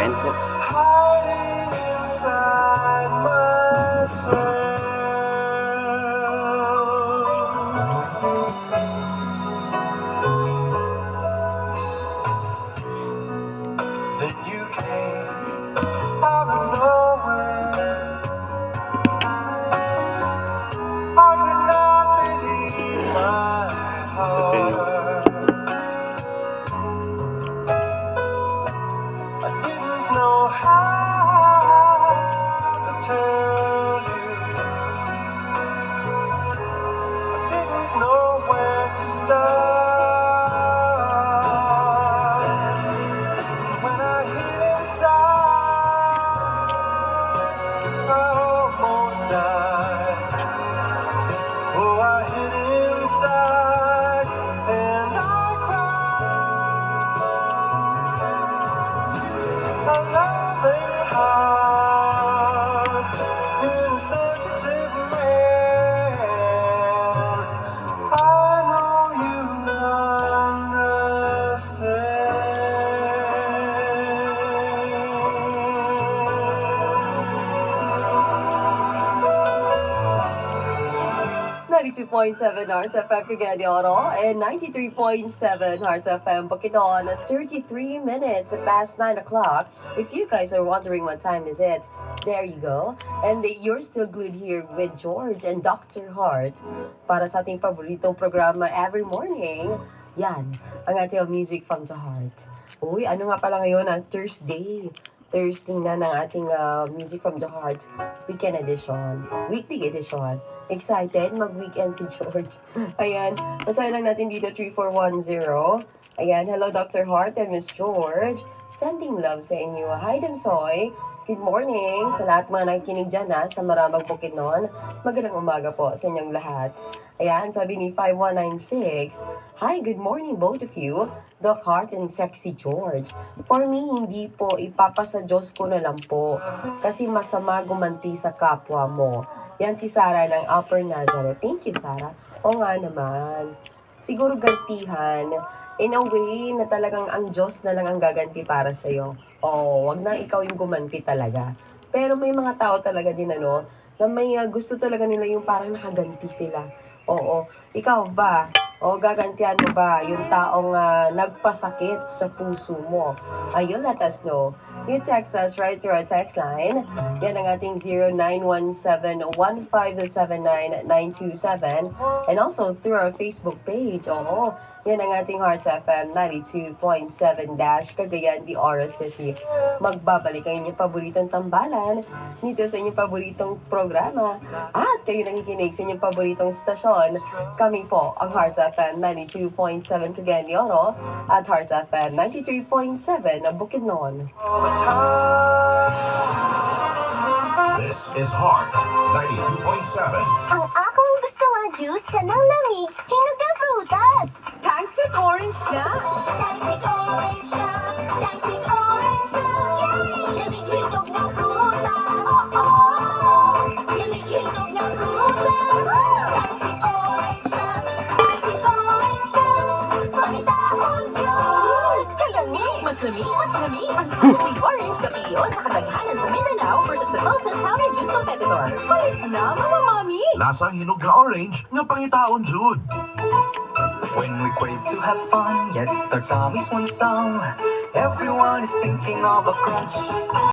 Ayan po. Hiding inside myself. Then you came out of nowhere. I could not believe my heart. I didn't know how to tell you. I didn't know where to start. When I hit inside, I almost died. Oh, I hit inside and I cried. A loving heart, insensitive man. I know you understand. 92.7 Hearts FM Cagayan de Oro and 93.7 Hearts FM Bukidnon at 33 minutes past 9 o'clock. If you guys are wondering what time is it, there you go. And you're still glued here with George and Dr. Heart para sa ating paboritong programa every morning. Yan, ang ating Music from the Heart. Uy, ano nga pala ngayon ang Thursday na ng ating Music from the Heart Weekend Edition, Weekly Edition. Excited? Mag-weekend si George. Ayan, masaya lang natin dito 3410. Ayan, hello Dr. Heart and Miss George. Sending love sa inyo. Hi, Damsoy. Good morning sa lahat mga nakikinig dyan sa Maramag Bukidnon. Magandang umaga po sa inyong lahat. Ayan, sabi ni 5196, hi, good morning both of you, Doc Heart and Sexy George. For me, hindi po, ipapasa Diyos ko na lang po. Kasi masama gumanti sa kapwa mo. Yan si Sarah ng Upper Nazareth. Thank you, Sarah. O nga naman. Siguro gantihan. In a way na talagang ang Diyos na lang ang gaganti para sa'yo. O, wag na ikaw yung gumanti talaga. Pero may mga tao talaga din na may gusto talaga nila yung parang nakaganti sila. Oo. Ikaw ba? O gagantihan mo ba yung taong nagpasakit sa puso mo? Ayun, let us know. You text us right through our text line. Yan ang ating 0917-1579-927. And also through our Facebook page. Oo. Yan ang ating Hearts FM 92.7 Cagayan de Oro City. Magbabalik ang inyong paboritong tambalan dito sa inyong paboritong programa. At kayo nakikinig sa inyong paboritong stasyon. Kami po ang Hearts FM 92.7 Cagayan de Oro at Hearts FM 93.7 na Bukidnon. This is Heart 92.7. Ang akong gusto nga juice kanang lami, hinog na prutas. Thanks with orange na. Thanks with orange na, thanks with orange na. Lamig hinog na prutas. Lamig hinog na prutas. Thanks with orange na, thanks with orange na. Pangitaon yun. Kalami, mas lami. Ang Thanks with orange kapiyon sa kadaghanan sa Mindanao versus the closest powdered juice competitor. Kulit na, mga mami. Lasang hinog na orange nga pangitaon, Jude. When we crave to have fun, yet our tummy's one song. Everyone is thinking of a crunch.